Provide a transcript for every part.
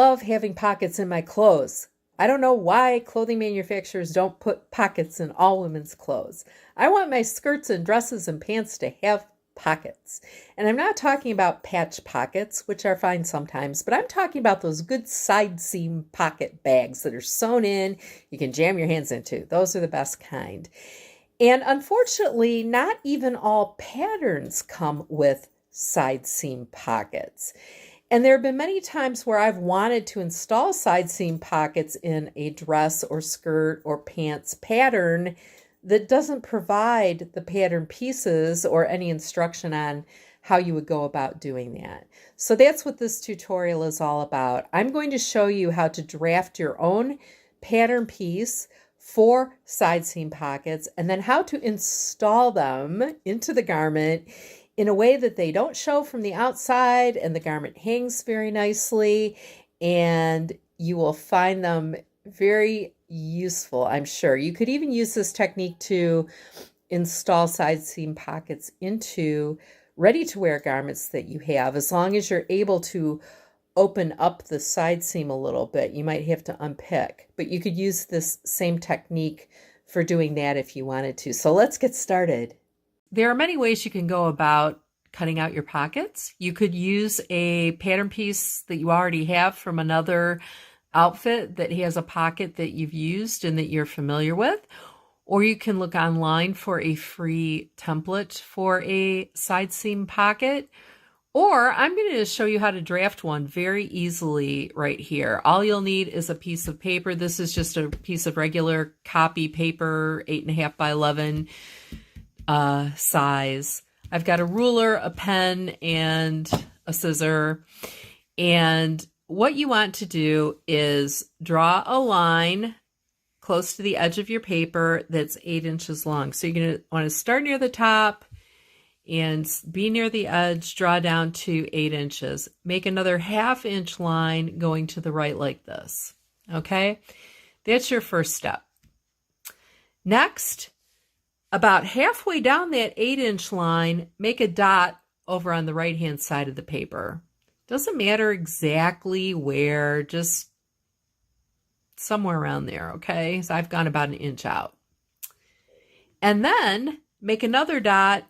love having pockets in my clothes. I don't know why clothing manufacturers don't put pockets in all women's clothes. I want my skirts and dresses and pants to have pockets. And I'm not talking about patch pockets, which are fine sometimes, but I'm talking about those good side seam pocket bags that are sewn in, you can jam your hands into. Those are the best kind. And unfortunately, not even all patterns come with side seam pockets. And there have been many times where I've wanted to install side seam pockets in a dress or skirt or pants pattern that doesn't provide the pattern pieces or any instruction on how you would go about doing that. So that's what this tutorial is all about. I'm going to show you how to draft your own pattern piece for side seam pockets and then how to install them into the garment in a way that they don't show from the outside and the garment hangs very nicely, and you will find them very useful, I'm sure. You could even use this technique to install side seam pockets into ready-to-wear garments that you have, as long as you're able to open up the side seam a little bit. You might have to unpick, but you could use this same technique for doing that if you wanted to. So let's get started. There are many ways you can go about cutting out your pockets. You could use a pattern piece that you already have from another outfit that has a pocket that you've used and that you're familiar with, or you can look online for a free template for a side seam pocket, or I'm going to show you how to draft one very easily right here. All you'll need is a piece of paper. This is just a piece of regular copy paper, 8.5 by 11 size. I've got a ruler, a pen, and a scissor. And what you want to do is draw a line close to the edge of your paper that's 8 inches long. So you're going to want to start near the top and be near the edge, draw down to 8 inches. Make another 1/2 inch line going to the right like this. Okay? That's your first step. Next, about halfway down that 8 inch line, make a dot over on the right hand side of the paper. Doesn't matter exactly where, just somewhere around there, okay? So I've gone about 1 inch out. And then make another dot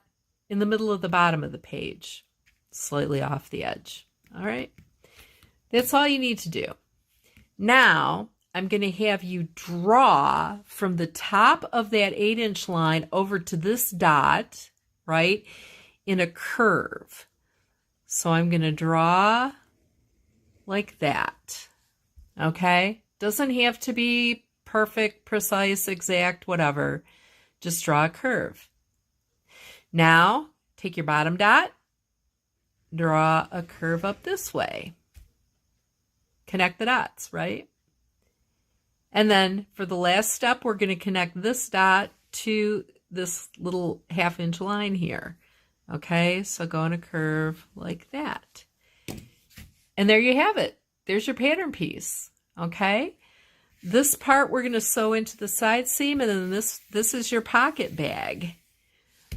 in the middle of the bottom of the page, slightly off the edge. All right? That's all you need to do. Now, I'm going to have you draw from the top of that 8 inch line over to this dot, right, in a curve. So I'm going to draw like that, okay? Doesn't have to be perfect, precise, exact, whatever. Just draw a curve. Now, take your bottom dot, draw a curve up this way. Connect the dots, right? And then for the last step, we're going to connect this dot to this little 1/2 inch line here. Okay, so go on a curve like that. And there you have it. There's your pattern piece. Okay, this part we're going to sew into the side seam, and then this is your pocket bag.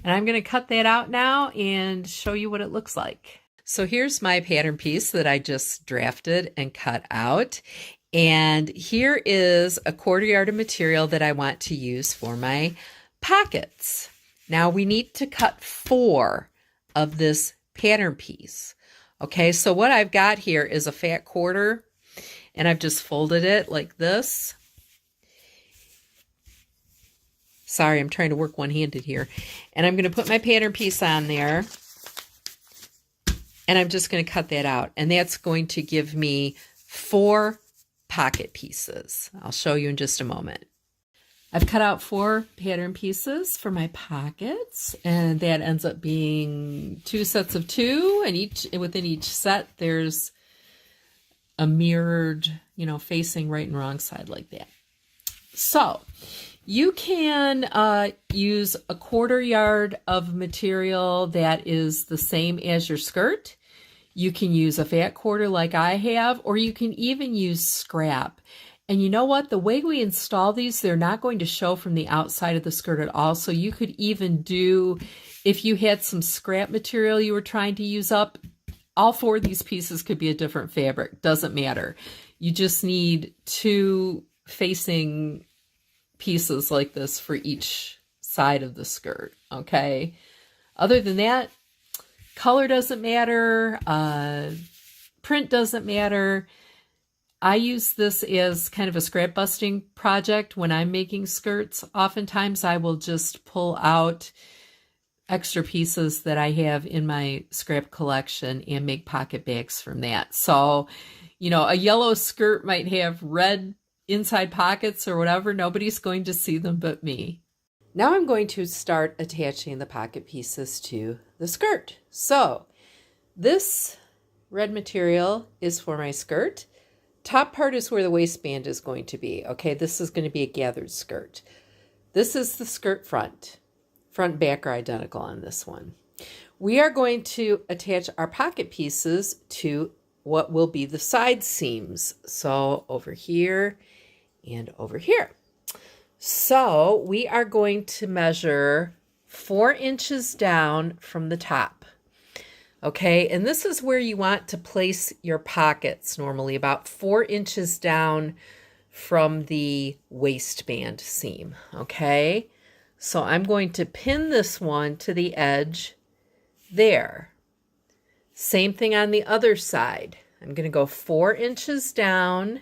And I'm going to cut that out now and show you what it looks like. So here's my pattern piece that I just drafted and cut out. And here is a 1/4 yard of material that I want to use for my pockets. Now we need to cut 4 of this pattern piece. Okay, so what I've got here is a fat 1/4, and I've just folded it like this. Sorry, I'm trying to work one-handed here. And I'm going to put my pattern piece on there, and I'm just going to cut that out. And that's going to give me 4 pocket pieces. I'll show you in just a moment. I've cut out 4 pattern pieces for my pockets, and that ends up being 2 sets of 2, and within each set there's a mirrored, facing right and wrong side like that. So you can use a 1/4 yard of material that is the same as your skirt. You can use a fat 1/4 like I have, or you can even use scrap. And you know what? The way we install these, they're not going to show from the outside of the skirt at all. So you could even do, if you had some scrap material you were trying to use up, all four of these pieces could be a different fabric. Doesn't matter. You just need two facing pieces like this for each side of the skirt, okay? Other than that, color doesn't matter, print doesn't matter. I use this as kind of a scrap busting project when I'm making skirts. Oftentimes I will just pull out extra pieces that I have in my scrap collection and make pocket bags from that. So, you know, a yellow skirt might have red inside pockets or whatever. Nobody's going to see them but me. Now I'm going to start attaching the pocket pieces to the skirt. So this red material is for my skirt. Top part is where the waistband is going to be. Okay, this is going to be a gathered skirt. This is the skirt front. Front and back are identical on this one. We are going to attach our pocket pieces to what will be the side seams. So over here and over here. So we are going to measure 4 inches down from the top. Okay, and this is where you want to place your pockets normally, about 4 inches down from the waistband seam. Okay, so I'm going to pin this one to the edge there. Same thing on the other side. I'm going to go 4 inches down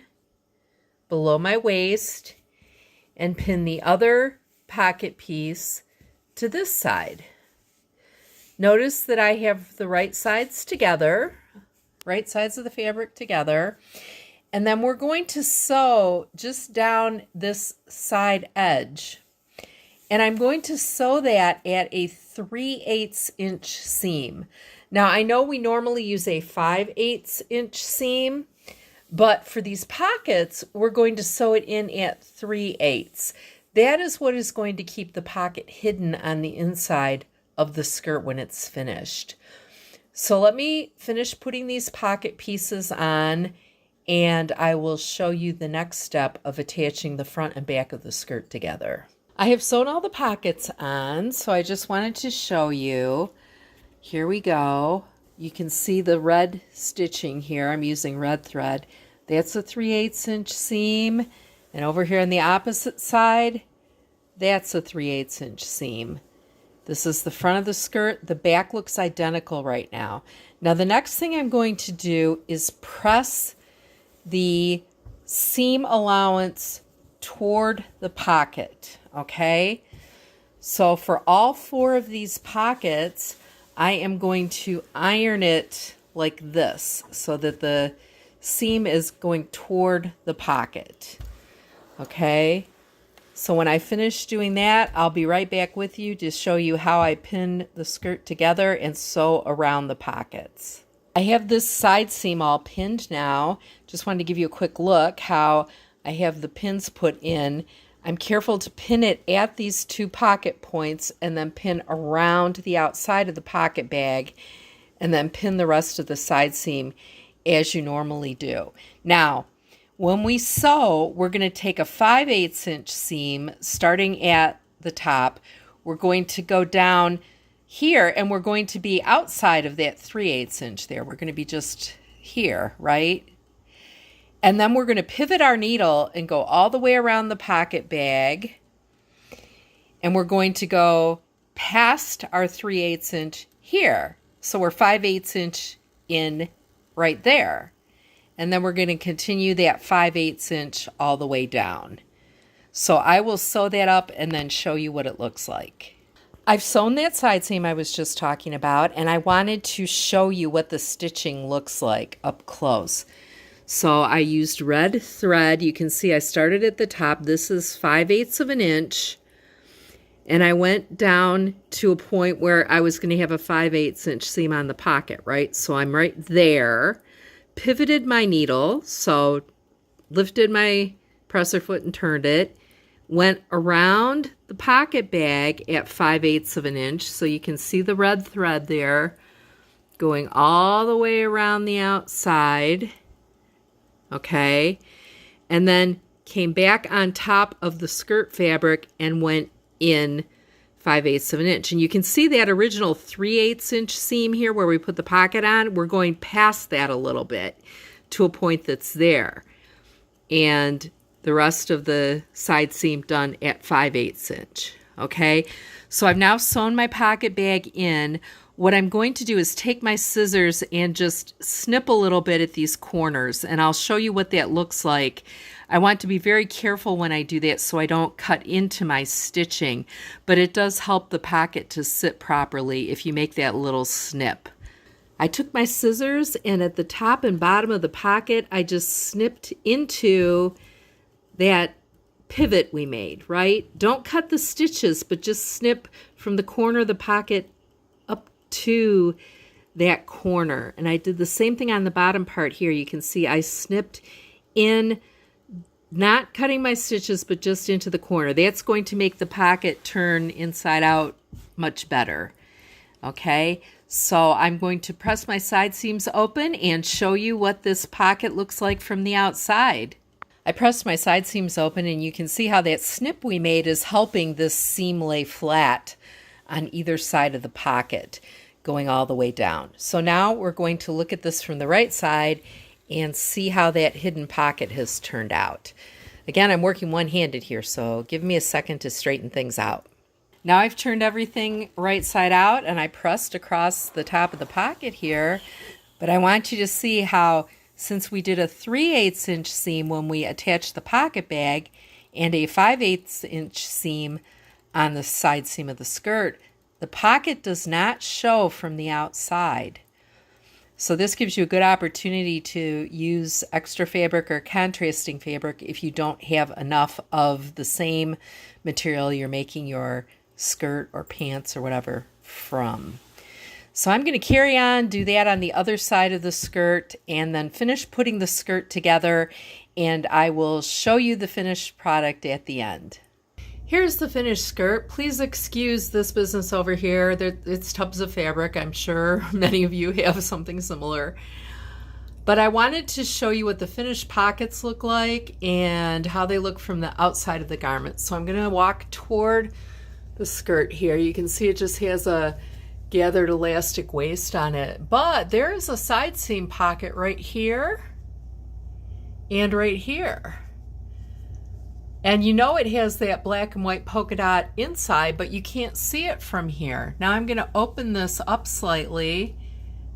below my waist and pin the other pocket piece to this side. Notice that I have the right sides together, right sides of the fabric together, and then we're going to sew just down this side edge. And I'm going to sew that at a 3/8 inch seam. Now I know we normally use a 5/8 inch seam, but for these pockets, we're going to sew it in at 3/8. That is what is going to keep the pocket hidden on the inside of the skirt when it's finished. So let me finish putting these pocket pieces on, and I will show you the next step of attaching the front and back of the skirt together. I have sewn all the pockets on, so I just wanted to show you. Here we go. You can see the red stitching here. I'm using red thread. That's a 3/8 inch seam, and over here on the opposite side, that's a 3/8 inch seam. This is the front of the skirt. The back looks identical right now. Now the next thing I'm going to do is press the seam allowance toward the pocket, okay? So for all 4 of these pockets, I am going to iron it like this so that the seam is going toward the pocket, okay? So when I finish doing that, I'll be right back with you to show you how I pin the skirt together and sew around the pockets. I have this side seam all pinned now. Just wanted to give you a quick look how I have the pins put in. I'm careful to pin it at these 2 pocket points and then pin around the outside of the pocket bag and then pin the rest of the side seam as you normally do. Now, when we sew, we're going to take a 5/8 inch seam starting at the top. We're going to go down here and we're going to be outside of that 3/8 inch there. We're going to be just here, right? And then we're going to pivot our needle and go all the way around the pocket bag. And we're going to go past our 3/8 inch here. So we're 5/8 inch in right there. And then we're going to continue that 5/8 inch all the way down. So I will sew that up and then show you what it looks like. I've sewn that side seam I was just talking about, and I wanted to show you what the stitching looks like up close. So I used red thread. You can see I started at the top. This is 5/8 of an inch. And I went down to a point where I was going to have a 5/8 inch seam on the pocket, right? So I'm right there. Pivoted my needle, so lifted my presser foot and turned it, went around the pocket bag at 5/8 of an inch, so you can see the red thread there going all the way around the outside, okay, and then came back on top of the skirt fabric and went in 5/8 of an inch. And you can see that original 3/8 inch seam here where we put the pocket on. We're going past that a little bit to a point that's there. And the rest of the side seam done at 5/8 inch. Okay, so I've now sewn my pocket bag in. What I'm going to do is take my scissors and just snip a little bit at these corners, and I'll show you what that looks like. I want to be very careful when I do that so I don't cut into my stitching, but it does help the pocket to sit properly if you make that little snip. I took my scissors and at the top and bottom of the pocket, I just snipped into that pivot we made, right? Don't cut the stitches, but just snip from the corner of the pocket up to that corner. And I did the same thing on the bottom part here. You can see I snipped in, not cutting my stitches, but just into the corner. That's going to make the pocket turn inside out much better. Okay, so I'm going to press my side seams open and show you what this pocket looks like from the outside. I pressed my side seams open and you can see how that snip we made is helping this seam lay flat on either side of the pocket, going all the way down. So now we're going to look at this from the right side and see how that hidden pocket has turned out. Again, I'm working one-handed here, so give me a second to straighten things out. Now I've turned everything right side out and I pressed across the top of the pocket here, but I want you to see how, since we did a 3/8 inch seam when we attached the pocket bag and a 5/8 inch seam on the side seam of the skirt, the pocket does not show from the outside. So this gives you a good opportunity to use extra fabric or contrasting fabric if you don't have enough of the same material you're making your skirt or pants or whatever from. So I'm going to carry on, do that on the other side of the skirt, and then finish putting the skirt together, and I will show you the finished product at the end. Here's the finished skirt. Please excuse this business over here. It's tubs of fabric. I'm sure many of you have something similar. But I wanted to show you what the finished pockets look like and how they look from the outside of the garment. So I'm going to walk toward the skirt here. You can see it just has a gathered elastic waist on it. But there is a side seam pocket right here and right here. And you know it has that black and white polka dot inside, but you can't see it from here. Now I'm going to open this up slightly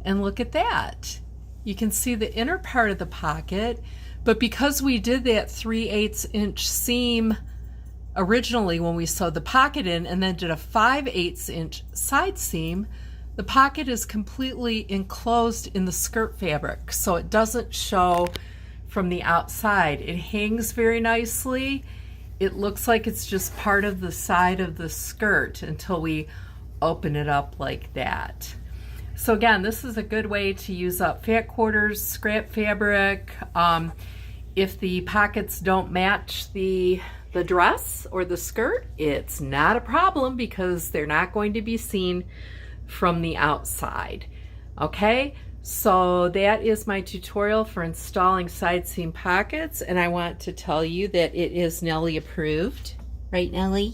and look at that. You can see the inner part of the pocket, but because we did that 3/8 inch seam originally when we sewed the pocket in and then did a 5/8 inch side seam, the pocket is completely enclosed in the skirt fabric, so it doesn't show from the outside. It hangs very nicely. It looks like it's just part of the side of the skirt until we open it up like that. So again, this is a good way to use up fat quarters, scrap fabric. If the pockets don't match the dress or the skirt, it's not a problem because they're not going to be seen from the outside. Okay, so that is my tutorial for installing side seam pockets, and I want to tell you that it is Nellie approved. Right, Nellie?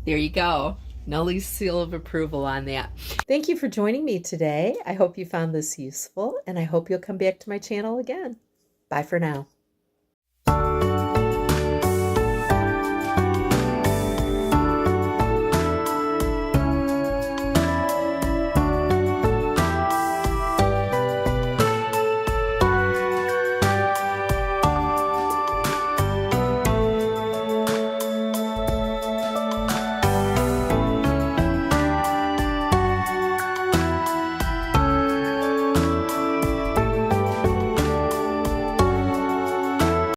There you go. Nellie's seal of approval on that. Thank you for joining me today. I hope you found this useful, and I hope you'll come back to my channel again. Bye for now.